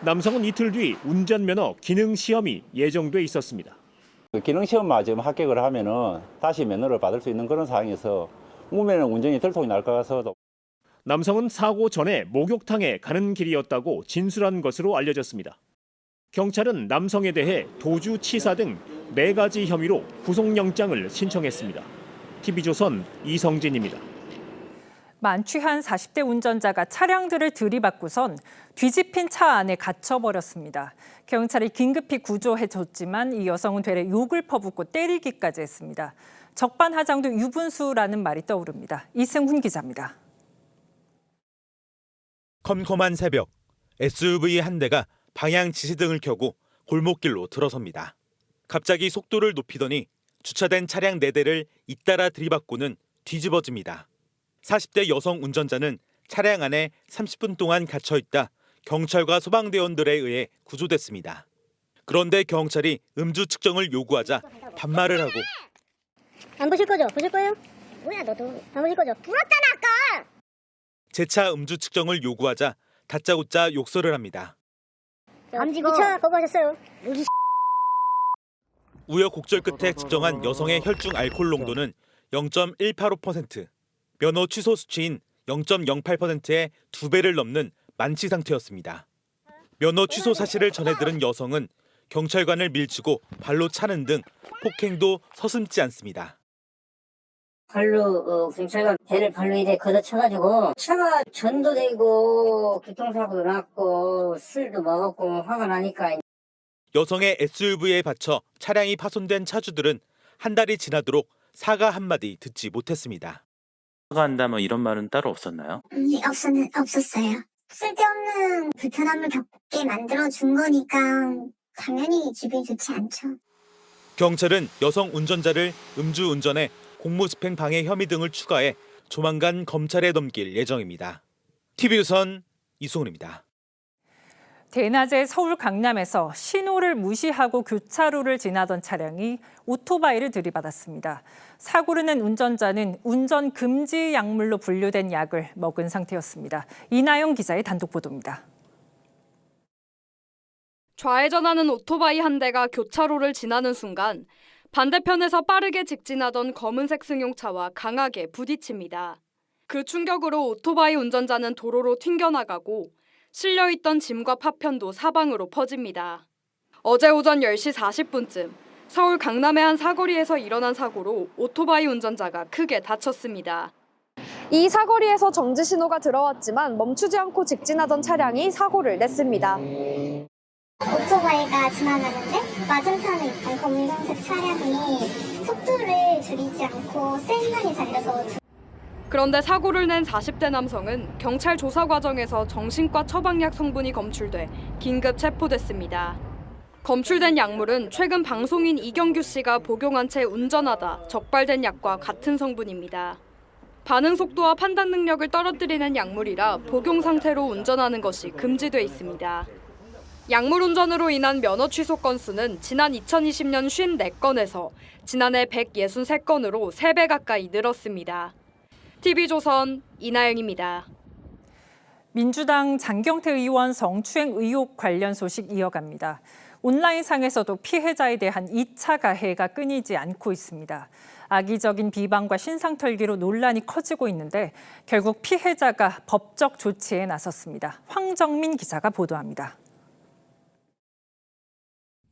남성은 이틀 뒤 운전면허 기능시험이 예정돼 있었습니다. 기능시험만 지금 합격을 하면은 다시 면허를 받을 수 있는 그런 상황에서 우면은 운전이 들통이 날 것 같아서. 남성은 사고 전에 목욕탕에 가는 길이었다고 진술한 것으로 알려졌습니다. 경찰은 남성에 대해 도주치사 등 4가지 혐의로 구속영장을 신청했습니다. TV조선 이성진입니다. 만취한 40대 운전자가 차량들을 들이받고선 뒤집힌 차 안에 갇혀버렸습니다. 경찰이 긴급히 구조해줬지만 이 여성은 되레 욕을 퍼붓고 때리기까지 했습니다. 적반하장도 유분수라는 말이 떠오릅니다. 이승훈 기자입니다. 컴컴한 새벽, SUV 한 대가 방향 지시등을 켜고 골목길로 들어섭니다. 갑자기 속도를 높이더니 주차된 차량 4대를 잇따라 들이받고는 뒤집어집니다. 40대 여성 운전자는 차량 안에 30분 동안 갇혀있다 경찰과 소방대원들에 의해 구조됐습니다. 그런데 경찰이 음주 측정을 요구하자 반말을 하고 안 보실 거죠? 보실 거예요? 뭐야 너도 안 보실 거죠? 불었잖아 아까! 재차 음주 측정을 요구하자 다짜고짜 욕설을 합니다. 미쳐 거부 하셨어요. 우여곡절 끝에 측정한 여성의 혈중 알코올 농도는 0.185%, 면허 취소 수치인 0.08%의 2배를 넘는 만취 상태였습니다. 면허 취소 사실을 전해들은 여성은 경찰관을 밀치고 발로 차는 등 폭행도 서슴지 않습니다. 발로 경찰관 배를 발로 이래 걷어쳐가지고 차가 전도되고 교통사고도 났고 술도 먹었고 화가 나니까. 여성의 SUV에 받쳐 차량이 파손된 차주들은 한 달이 지나도록 사과 한마디 듣지 못했습니다. 사과한다 뭐 이런 말은 따로 없었나요? 없었어요. 쓸데없는 불편함을 겪게 만들어준 거니까 당연히 기분이 좋지 않죠. 경찰은 여성 운전자를 음주운전에 공무집행 방해 혐의 등을 추가해 조만간 검찰에 넘길 예정입니다. TV조선 이승훈입니다. 대낮에 서울 강남에서 신호를 무시하고 교차로를 지나던 차량이 오토바이를 들이받았습니다. 사고를 낸 운전자는 운전 금지 약물로 분류된 약을 먹은 상태였습니다. 이나영 기자의 단독 보도입니다. 좌회전하는 오토바이 한 대가 교차로를 지나는 순간 반대편에서 빠르게 직진하던 검은색 승용차와 강하게 부딪힙니다. 그 충격으로 오토바이 운전자는 도로로 튕겨나가고 실려있던 짐과 파편도 사방으로 퍼집니다. 어제 오전 10시 40분쯤 서울 강남의 한 사거리에서 일어난 사고로 오토바이 운전자가 크게 다쳤습니다. 이 사거리에서 정지 신호가 들어왔지만 멈추지 않고 직진하던 차량이 사고를 냈습니다. 오토바이가 지나가는데 맞은편에 있던 검정색 차량이 속도를 줄이지 않고 쌩간이 달려서 그런데 사고를 낸 40대 남성은 경찰 조사 과정에서 정신과 처방약 성분이 검출돼 긴급 체포됐습니다. 검출된 약물은 최근 방송인 이경규 씨가 복용한 채 운전하다 적발된 약과 같은 성분입니다. 반응 속도와 판단 능력을 떨어뜨리는 약물이라 복용 상태로 운전하는 것이 금지돼 있습니다. 약물 운전으로 인한 면허 취소 건수는 지난 2020년 54건에서 지난해 163건으로 3배 가까이 늘었습니다. TV조선 이나영입니다. 민주당 장경태 의원 성추행 의혹 관련 소식 이어갑니다. 온라인상에서도 피해자에 대한 2차 가해가 끊이지 않고 있습니다. 악의적인 비방과 신상털기로 논란이 커지고 있는데 결국 피해자가 법적 조치에 나섰습니다. 황정민 기자가 보도합니다.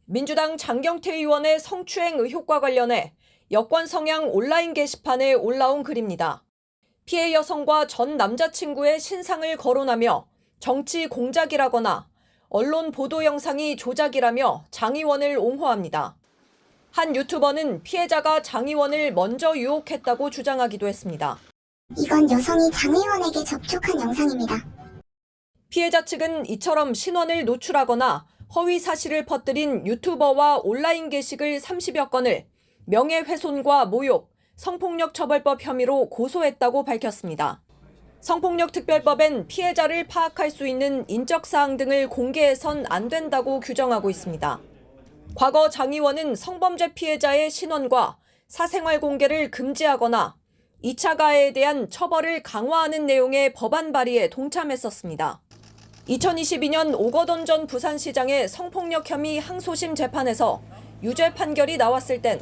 민주당 장경태 의원의 성추행 의혹과 관련해 여권 성향 온라인 게시판에 올라온 글입니다. 피해 여성과 전 남자친구의 신상을 거론하며 정치 공작이라거나 언론 보도 영상이 조작이라며 장 의원을 옹호합니다. 한 유튜버는 피해자가 장 의원을 먼저 유혹했다고 주장하기도 했습니다. 이건 여성이 장 의원에게 접촉한 영상입니다. 피해자 측은 이처럼 신원을 노출하거나 허위 사실을 퍼뜨린 유튜버와 온라인 게시글 30여 건을 명예훼손과 모욕, 성폭력 처벌법 혐의로 고소했다고 밝혔습니다. 성폭력특별법엔 피해자를 파악할 수 있는 인적사항 등을 공개해선 안 된다고 규정하고 있습니다. 과거 장 의원은 성범죄 피해자의 신원과 사생활 공개를 금지하거나 2차 가해에 대한 처벌을 강화하는 내용의 법안 발의에 동참했었습니다. 2022년 오거돈 전 부산시장의 성폭력 혐의 항소심 재판에서 유죄 판결이 나왔을 땐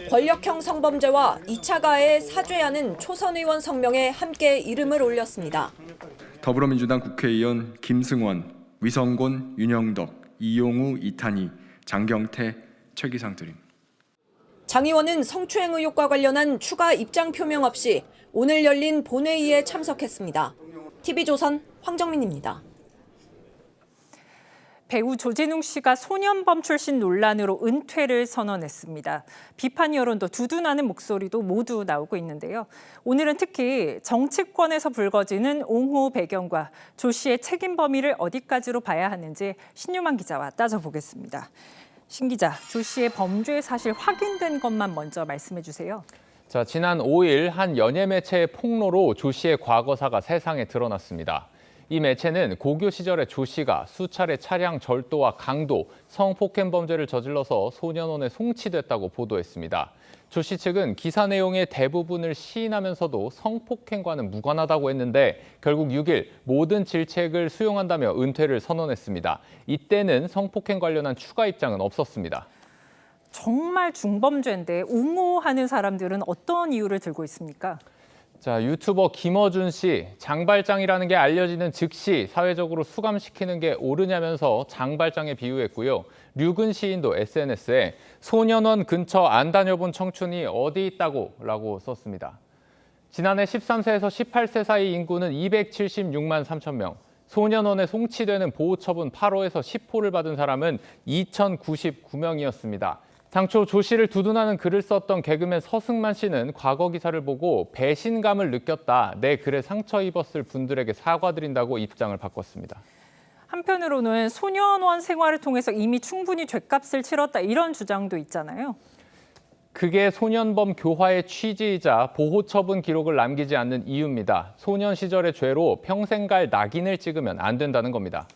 권력형 성범죄와 2차 가해에 사죄하는 초선 의원 성명에 함께 이름을 올렸습니다. 더불어민주당 국회의원 김승원, 위성곤, 윤영덕, 이용우, 이탄희, 장경태, 최기상 드립니다. 장 의원은 성추행 의혹과 관련한 추가 입장 표명 없이 오늘 열린 본회의에 참석했습니다. TV조선 황정민입니다. 배우 조진웅 씨가 소년범 출신 논란으로 은퇴를 선언했습니다. 비판 여론도 두둔하는 목소리도 모두 나오고 있는데요. 오늘은 특히 정치권에서 불거지는 옹호 배경과 조 씨의 책임 범위를 어디까지로 봐야 하는지 신유만 기자와 따져보겠습니다. 신 기자, 조 씨의 범죄 사실 확인된 것만 먼저 말씀해 주세요. 자, 지난 5일 한 연예 매체의 폭로로 조 씨의 과거사가 세상에 드러났습니다. 이 매체는 고교 시절에 조 씨가 수차례 차량 절도와 강도, 성폭행 범죄를 저질러서 소년원에 송치됐다고 보도했습니다. 조 씨 측은 기사 내용의 대부분을 시인하면서도 성폭행과는 무관하다고 했는데 결국 6일 모든 질책을 수용한다며 은퇴를 선언했습니다. 이때는 성폭행 관련한 추가 입장은 없었습니다. 정말 중범죄인데 옹호하는 사람들은 어떤 이유를 들고 있습니까? 자, 유튜버 김어준 씨, 장발장이라는 게 알려지는 즉시 사회적으로 수감시키는 게 옳으냐면서 장발장에 비유했고요. 류근 시인도 SNS에 소년원 근처 안 다녀본 청춘이 어디 있다고 라고 썼습니다. 지난해 13세에서 18세 사이 인구는 276만 3천 명, 소년원에 송치되는 보호처분 8호에서 10호를 받은 사람은 2,099명이었습니다. 당초 조 씨를 두둔하는 글을 썼던 개그맨 서승만 씨는 과거 기사를 보고 배신감을 느꼈다. 내 글에 상처 입었을 분들에게 사과드린다고 입장을 바꿨습니다. 한편으로는 소년원 생활을 통해서 이미 충분히 죗값을 치렀다 이런 주장도 있잖아요. 그게 소년범 교화의 취지이자 보호처분 기록을 남기지 않는 이유입니다. 소년 시절의 죄로 평생 갈 낙인을 찍으면 안 된다는 겁니다.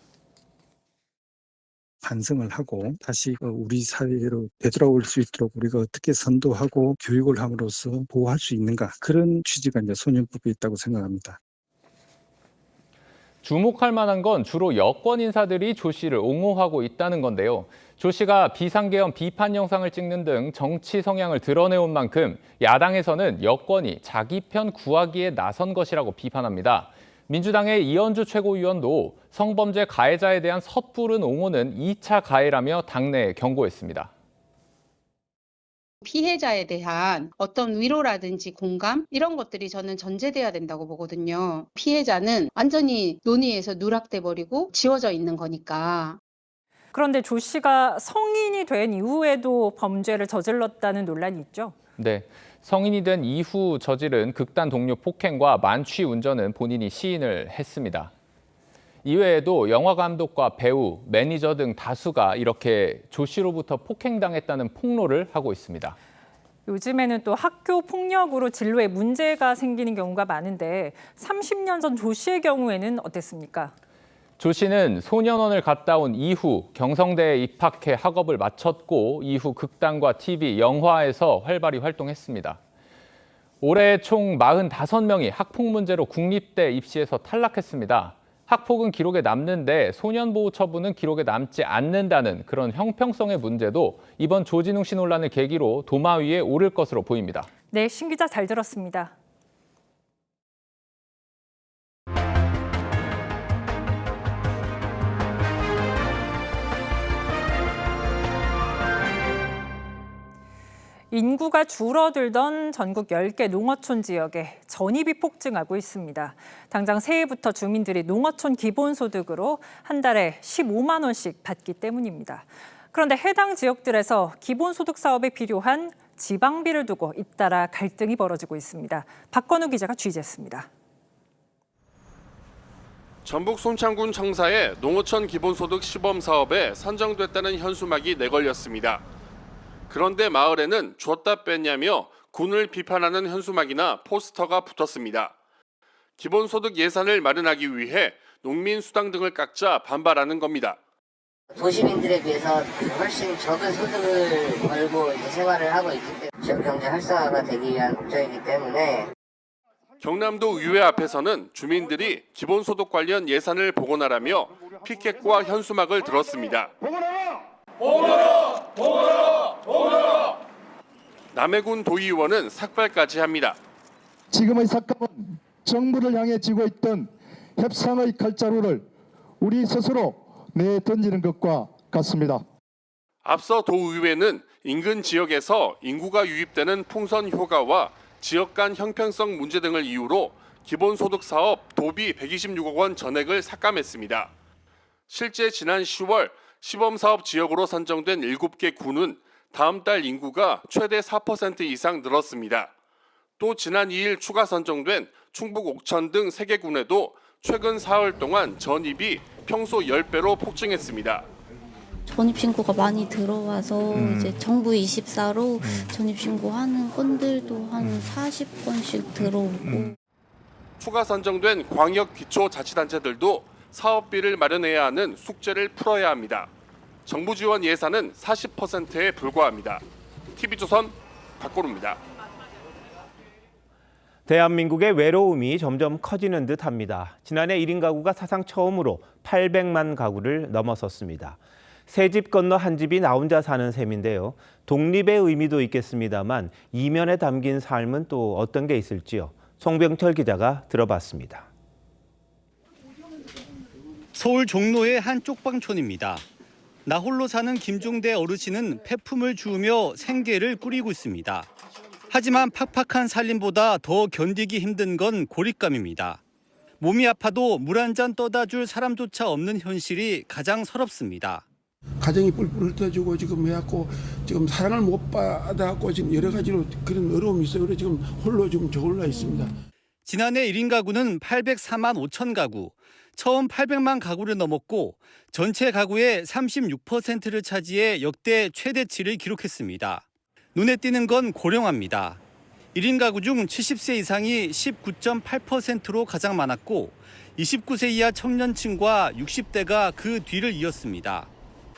반성을 하고 다시 우리 사회로 되돌아올 수 있도록 우리가 어떻게 선도하고 교육을 함으로써 보호할 수 있는가, 그런 취지가 이제 소년법에 있다고 생각합니다. 주목할 만한 건 주로 여권 인사들이 조 씨를 옹호하고 있다는 건데요. 조 씨가 비상계엄 비판 영상을 찍는 등 정치 성향을 드러내온 만큼 야당에서는 여권이 자기 편 구하기에 나선 것이라고 비판합니다. 민주당의 이현주 최고위원도 성범죄 가해자에 대한 섣부른 옹호는 2차 가해라며 당내에 경고했습니다. 피해자에 대한 어떤 위로라든지 공감 이런 것들이 저는 전제돼야 된다고 보거든요. 피해자는 완전히 논의에서 누락돼 버리고 지워져 있는 거니까. 그런데 조 씨가 성인이 된 이후에도 범죄를 저질렀다는 논란이 있죠. 네, 성인이 된 이후 저지른 극단 동료 폭행과 만취 운전은 본인이 시인을 했습니다. 이외에도 영화 감독과 배우, 매니저 등 다수가 이렇게 조 씨로부터 폭행당했다는 폭로를 하고 있습니다. 요즘에는 또 학교 폭력으로 진로에 문제가 생기는 경우가 많은데 30년 전 조 씨의 경우에는 어땠습니까? 조 씨는 소년원을 갔다 온 이후 경성대에 입학해 학업을 마쳤고 이후 극단과 TV, 영화에서 활발히 활동했습니다. 올해 총 45명이 학폭 문제로 국립대 입시에서 탈락했습니다. 학폭은 기록에 남는데 소년보호 처분은 기록에 남지 않는다는 그런 형평성의 문제도 이번 조진웅 씨 논란을 계기로 도마 위에 오를 것으로 보입니다. 네, 신 기자 잘 들었습니다. 인구가 줄어들던 전국 10개 농어촌 지역에 전입이 폭증하고 있습니다. 당장 새해부터 주민들이 농어촌 기본소득으로 한 달에 15만 원씩 받기 때문입니다. 그런데 해당 지역들에서 기본소득 사업에 필요한 지방비를 두고 잇따라 갈등이 벌어지고 있습니다. 박건우 기자가 취재했습니다. 전북 순창군 청사의 농어촌 기본소득 시범 사업에 선정됐다는 현수막이 내걸렸습니다. 그런데 마을에는 줬다 뺐냐며 군을 비판하는 현수막이나 포스터가 붙었습니다. 기본소득 예산을 마련하기 위해 농민수당 등을 깎자 반발하는 겁니다. 도시민들에 비해서 훨씬 적은 소득을 벌고 생활을 하고 있기 때문에 지역 경제 활성화가 되기 위한 목적이기 때문에 경남도 의회 앞에서는 주민들이 기본소득 관련 예산을 복원하라며 피켓과 현수막을 들었습니다. 남해군 도의원은 삭발까지 합니다. 지금의 사건은 정부를 향해 쥐고 있던 협상의 칼자루를 우리 스스로 내던지는 것과 같습니다. 앞서 도의회는 인근 지역에서 인구가 유입되는 풍선 효과와 지역 간 형평성 문제 등을 이유로 기본소득 사업 도비 126억 원 전액을 삭감했습니다. 실제 지난 10월 시범사업 지역으로 선정된 7개 군은 다음 달 인구가 최대 4% 이상 늘었습니다. 또 지난 2일 추가 선정된 충북 옥천 등 3개 군에도 최근 4월 동안 전입이 평소 10배로 폭증했습니다. 전입신고가 많이 들어와서 이제 정부 24로 전입신고하는 건들도 한 40건씩 들어오고. 추가 선정된 광역기초자치단체들도 사업비를 마련해야 하는 숙제를 풀어야 합니다. 정부 지원 예산은 40%에 불과합니다. TV조선 박고루입니다. 대한민국의 외로움이 점점 커지는 듯합니다. 지난해 1인 가구가 사상 처음으로 800만 가구를 넘어섰습니다. 새 집 건너 한 집이 나 혼자 사는 셈인데요. 독립의 의미도 있겠습니다만 이면에 담긴 삶은 또 어떤 게 있을지요. 송병철 기자가 들어봤습니다. 서울 종로의 한 쪽방촌입니다. 나 홀로 사는 김종대 어르신은 폐품을 주우며 생계를 꾸리고 있습니다. 하지만 팍팍한 살림보다 더 견디기 힘든 건 고립감입니다. 몸이 아파도 물 한 잔 떠다 줄 사람조차 없는 현실이 가장 서럽습니다. 가정이 뿔뿔 흩어지고 지금 해갖고 지금 사랑을 못 받아갖고 지금 여러 가지로 그런 어려움이 있어요. 그래서 지금 홀로 지금 저올라 있습니다. 지난해 1인 가구는 804만 5천 가구, 처음 800만 가구를 넘었고 전체 가구의 36%를 차지해 역대 최대치를 기록했습니다. 눈에 띄는 건 고령화입니다. 1인 가구 중 70세 이상이 19.8%로 가장 많았고 29세 이하 청년층과 60대가 그 뒤를 이었습니다.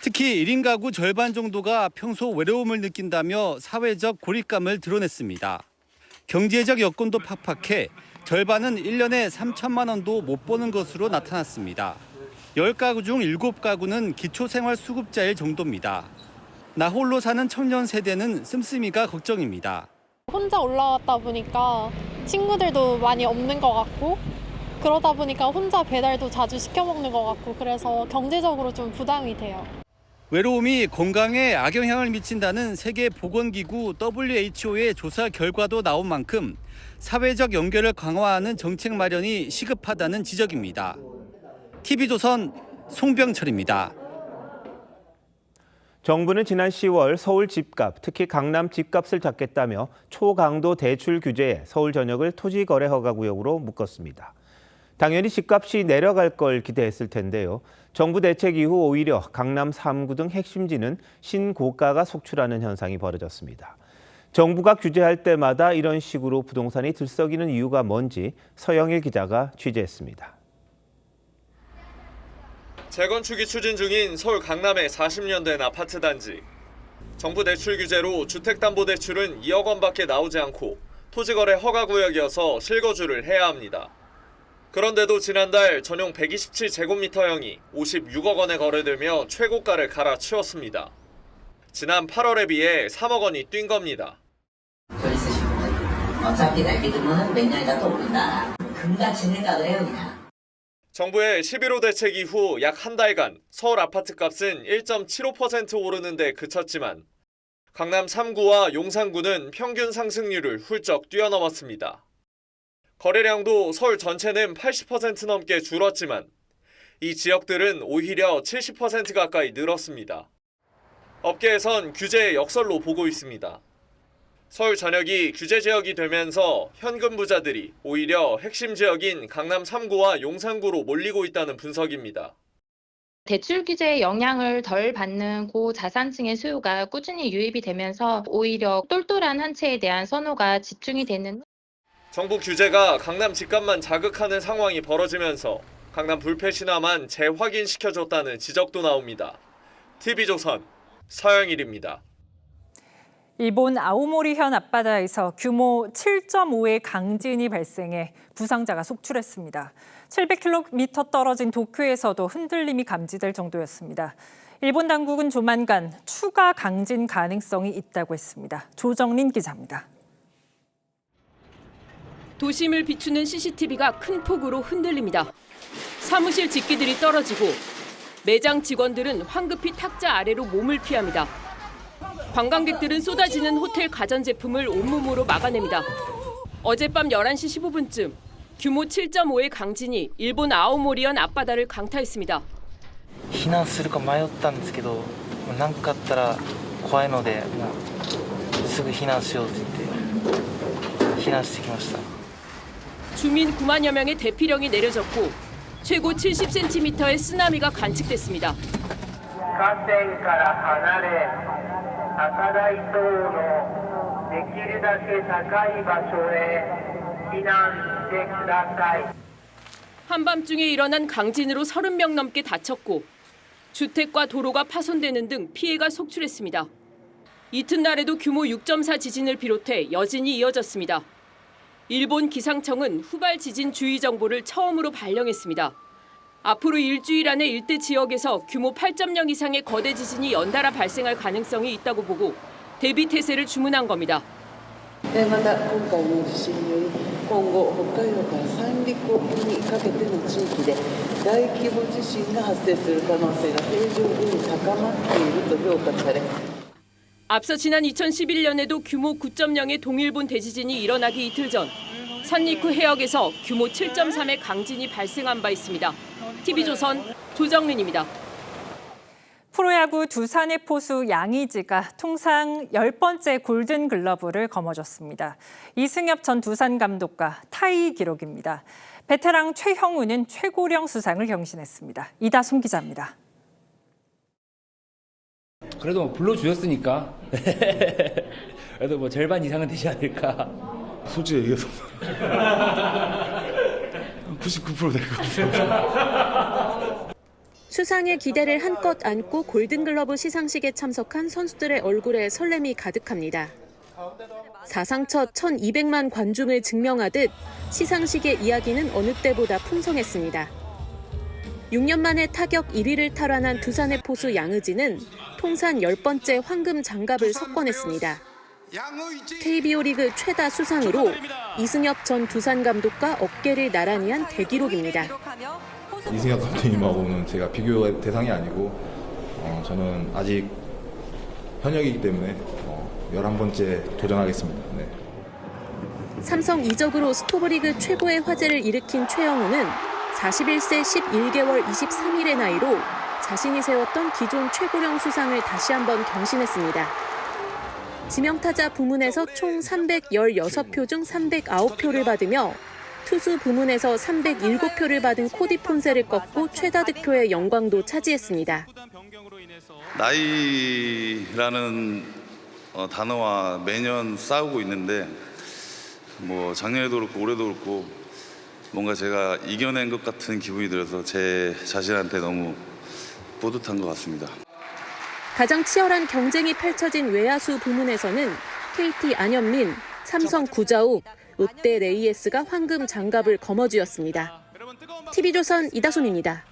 특히 1인 가구 절반 정도가 평소 외로움을 느낀다며 사회적 고립감을 드러냈습니다. 경제적 여건도 팍팍해 절반은 1년에 3천만 원도 못 버는 것으로 나타났습니다. 10가구 중 7가구는 기초생활수급자일 정도입니다. 나 홀로 사는 청년 세대는 씀씀이가 걱정입니다. 혼자 올라왔다 보니까 친구들도 많이 없는 것 같고 그러다 보니까 혼자 배달도 자주 시켜 먹는 것 같고 그래서 경제적으로 좀 부담이 돼요. 외로움이 건강에 악영향을 미친다는 세계보건기구 WHO의 조사 결과도 나온 만큼 사회적 연결을 강화하는 정책 마련이 시급하다는 지적입니다. TV조선 송병철입니다. 정부는 지난 10월 서울 집값, 특히 강남 집값을 잡겠다며 초강도 대출 규제에 서울 전역을 토지거래 허가 구역으로 묶었습니다. 당연히 집값이 내려갈 걸 기대했을 텐데요. 정부 대책 이후 오히려 강남 3구 등 핵심지는 신고가가 속출하는 현상이 벌어졌습니다. 정부가 규제할 때마다 이런 식으로 부동산이 들썩이는 이유가 뭔지 서영일 기자가 취재했습니다. 재건축이 추진 중인 서울 강남의 40년 된 아파트 단지. 정부 대출 규제로 주택담보대출은 2억 원밖에 나오지 않고 토지거래 허가구역이어서 실거주를 해야 합니다. 그런데도 지난달 전용 127제곱미터형이 56억 원에 거래되며 최고가를 갈아치웠습니다. 지난 8월에 비해 3억 원이 뛴 겁니다. 어차피 내비 등록은 몇 년이다 또 오른다. 금같이 생각을 해요 그냥. 정부의 11호 대책 이후 약 한 달간 서울 아파트값은 1.75% 오르는 데 그쳤지만 강남 3구와 용산구는 평균 상승률을 훌쩍 뛰어넘었습니다. 거래량도 서울 전체는 80% 넘게 줄었지만 이 지역들은 오히려 70% 가까이 늘었습니다. 업계에선 규제의 역설로 보고 있습니다. 서울 전역이 규제 지역이 되면서 현금 부자들이 오히려 핵심 지역인 강남 3구와 용산구로 몰리고 있다는 분석입니다. 대출 규제의 영향을 덜 받는 고자산층의 수요가 꾸준히 유입이 되면서 오히려 똘똘한 한 채에 대한 선호가 집중이 되는. 정부 규제가 강남 집값만 자극하는 상황이 벌어지면서 강남 불패 신화만 재확인시켜줬다는 지적도 나옵니다. TV조선 서영일입니다. 일본 아오모리현 앞바다에서 규모 7.5의 강진이 발생해 부상자가 속출했습니다. 700km 떨어진 도쿄에서도 흔들림이 감지될 정도였습니다. 일본 당국은 조만간 추가 강진 가능성이 있다고 했습니다. 조정린 기자입니다. 도심을 비추는 CCTV가 큰 폭으로 흔들립니다. 사무실 집기들이 떨어지고 매장 직원들은 황급히 탁자 아래로 몸을 피합니다. 관광객들은 쏟아지는 호텔 가전제품을 온몸으로 막아냅니다. 어젯밤 11시 15분쯤 규모 7.5의 강진이 일본 아오모리현 앞바다를 강타했습니다. 避難するか迷ったんですけど、何かあったら怖いので、すぐ避難しようって言って避難してきました。 주민 9만여 명의 대피령이 내려졌고 최고 70cm의 쓰나미가 관측됐습니다. 河川から離れ高台等のできるだけ高い場所へ避難してください. 한밤중에 일어난 강진으로 30명 넘게 다쳤고 주택과 도로가 파손되는 등 피해가 속출했습니다. 이튿날에도 규모 6.4 지진을 비롯해 여진이 이어졌습니다. 일본 기상청은 후발 지진 주의 정보를 처음으로 발령했습니다. 앞으로 일주일 안에 일대 지역에서 규모 8.0 이상의 거대 지진이 연달아 발생할 가능성이 있다고 보고 대비 태세를 주문한 겁니다. また今回の地震により今後北海道から三陸沖にかけての地域で大規模地震が発生する可能性が平常より高まっていると評価され 앞서 지난 2011년에도 규모 9.0의 동일본 대지진이 일어나기 이틀 전 산리쿠 해역에서 규모 7.3의 강진이 발생한 바 있습니다. TV조선 조정린입니다. 프로야구 두산의 포수 양의지가 통상 10번째 골든글러브를 거머쥐었습니다. 이승엽 전 두산 감독과 타이 기록입니다. 베테랑 최형우는 최고령 수상을 경신했습니다. 이다솜 기자입니다. 그래도 불러주셨으니까 그래도 뭐 절반 이상은 되지 않을까. 솔직히 얘기해서 99% 될 것 같습니다. 수상의 기대를 한껏 안고 골든글러브 시상식에 참석한 선수들의 얼굴에 설렘이 가득합니다. 사상 첫 1,200만 관중을 증명하듯 시상식의 이야기는 어느 때보다 풍성했습니다. 6년 만에 타격 1위를 탈환한 두산의 포수 양의지는 통산 10번째 황금 장갑을 석권했습니다. KBO 리그 최다 수상으로 이승엽 전 두산 감독과 어깨를 나란히 한 대기록입니다. 이승엽 감독님하고는 제가 비교 대상이 아니고 저는 아직 현역이기 때문에 11번째 도전하겠습니다. 네. 삼성 이적으로 스토브리그 최고의 화제를 일으킨 최영우는 41세 11개월 23일의 나이로 자신이 세웠던 기존 최고령 수상을 다시 한번 경신했습니다. 지명타자 부문에서 총 316표 중 309표를 받으며 투수 부문에서 307표를 받은 코디 폰세를 꺾고 최다 득표의 영광도 차지했습니다. 나이라는 단어와 매년 싸우고 있는데 작년에도 그렇고 올해도 그렇고 뭔가 제가 이겨낸 것 같은 기분이 들어서 제 자신한테 너무 뿌듯한 것 같습니다. 가장 치열한 경쟁이 펼쳐진 외야수 부문에서는 KT 안현민, 삼성 구자욱, 롯데 레이에스가 황금 장갑을 거머쥐었습니다. TV조선 이다솜입니다.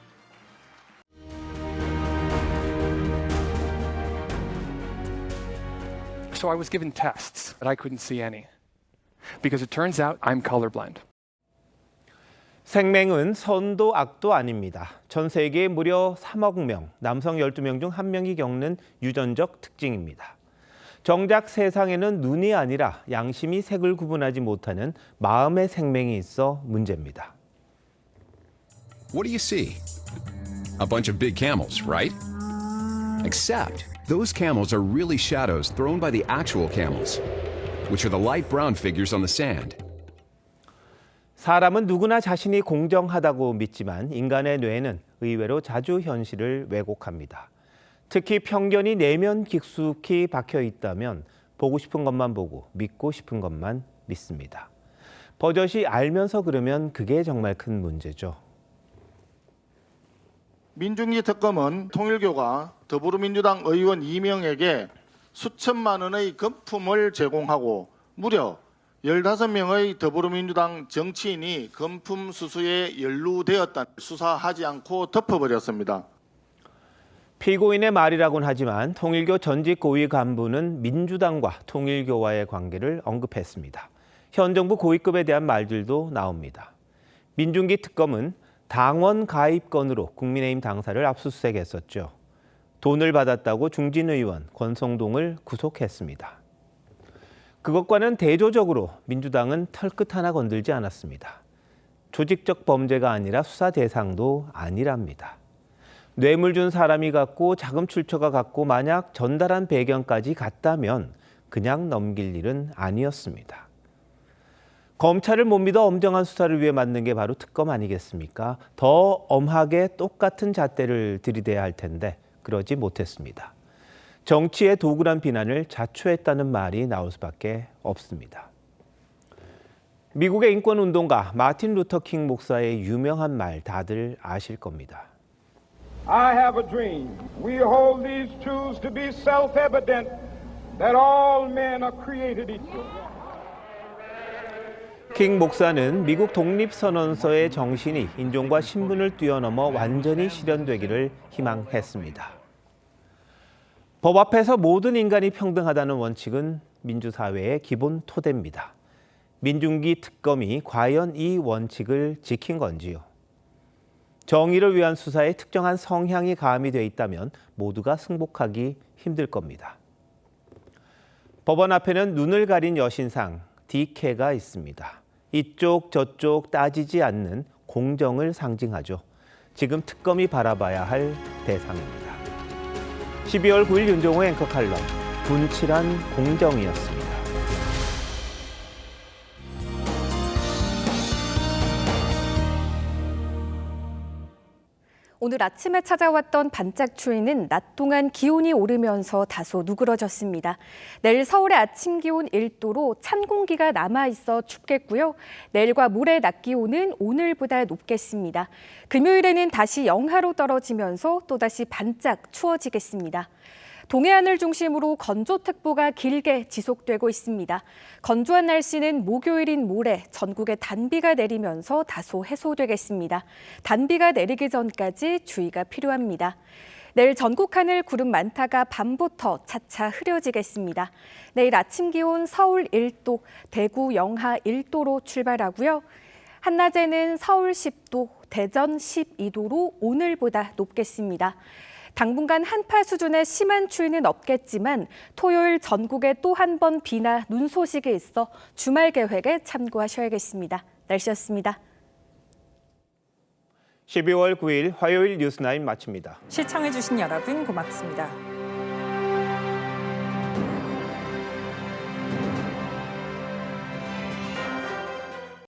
So I was given tests, but I couldn't see any. Because it turns out I'm colorblind. 생명은 선도 악도 아닙니다. 전 세계에 무려 3억 명, 남성 12명 중 1명이 겪는 유전적 특징입니다. 정작 세상에는 눈이 아니라 양심이 색을 구분하지 못하는 마음의 생명이 있어 문제입니다. What do you see? A bunch of big camels, right? Except those camels are really shadows thrown by the actual camels, which are the light brown figures on the sand. 사람은 누구나 자신이 공정하다고 믿지만 인간의 뇌는 의외로 자주 현실을 왜곡합니다. 특히 편견이 내면 깊숙이 박혀 있다면 보고 싶은 것만 보고 믿고 싶은 것만 믿습니다. 버젓이 알면서 그러면 그게 정말 큰 문제죠. 민중기 특검은 통일교가 더불어민주당 의원 2명에게 수천만 원의 금품을 제공하고 무려 15명의 더불어민주당 정치인이 금품 수수에 연루되었다는 수사하지 않고 덮어버렸습니다. 피고인의 말이라고는 하지만 통일교 전직 고위 간부는 민주당과 통일교와의 관계를 언급했습니다. 현 정부 고위급에 대한 말들도 나옵니다. 민중기 특검은 당원 가입 건으로 국민의힘 당사를 압수수색했었죠. 돈을 받았다고 중진 의원 권성동을 구속했습니다. 그것과는 대조적으로 민주당은 털끝 하나 건들지 않았습니다. 조직적 범죄가 아니라 수사 대상도 아니랍니다. 뇌물 준 사람이 같고 자금 출처가 같고 만약 전달한 배경까지 같다면 그냥 넘길 일은 아니었습니다. 검찰을 못 믿어 엄정한 수사를 위해 만든 게 바로 특검 아니겠습니까? 더 엄하게 똑같은 잣대를 들이대야 할 텐데 그러지 못했습니다. 정치의 도구란 비난을 자초했다는 말이 나올 수밖에 없습니다. 미국의 인권운동가 마틴 루터 킹 목사의 유명한 말 다들 아실 겁니다. I have a dream. We hold these truths to be self-evident that all men are created equal. 킹 목사는 미국 독립선언서의 정신이 인종과 신분을 뛰어넘어 완전히 실현되기를 희망했습니다. 법 앞에서 모든 인간이 평등하다는 원칙은 민주사회의 기본 토대입니다. 민중기 특검이 과연 이 원칙을 지킨 건지요? 정의를 위한 수사에 특정한 성향이 가미돼 있다면 모두가 승복하기 힘들 겁니다. 법원 앞에는 눈을 가린 여신상 DK가 있습니다. 이쪽 저쪽 따지지 않는 공정을 상징하죠. 지금 특검이 바라봐야 할 대상입니다. 12월 9일 윤종호 앵커 칼럼, 분칠한 공정이었습니다. 오늘 아침에 찾아왔던 반짝 추위는 낮 동안 기온이 오르면서 다소 누그러졌습니다. 내일 서울의 아침 기온 1도로 찬 공기가 남아있어 춥겠고요. 내일과 모레 낮 기온은 오늘보다 높겠습니다. 금요일에는 다시 영하로 떨어지면서 또다시 반짝 추워지겠습니다. 동해안을 중심으로 건조특보가 길게 지속되고 있습니다. 건조한 날씨는 목요일인 모레 전국에 단비가 내리면서 다소 해소되겠습니다. 단비가 내리기 전까지 주의가 필요합니다. 내일 전국 하늘 구름 많다가 밤부터 차차 흐려지겠습니다. 내일 아침 기온 서울 1도, 대구 영하 1도로 출발하고요. 한낮에는 서울 10도, 대전 12도로 오늘보다 높겠습니다. 당분간 한파 수준의 심한 추위는 없겠지만 토요일 전국에 또 한 번 비나 눈 소식이 있어 주말 계획에 참고하셔야겠습니다. 날씨였습니다. 12월 9일 화요일 뉴스9 마칩니다. 시청해주신 여러분 고맙습니다.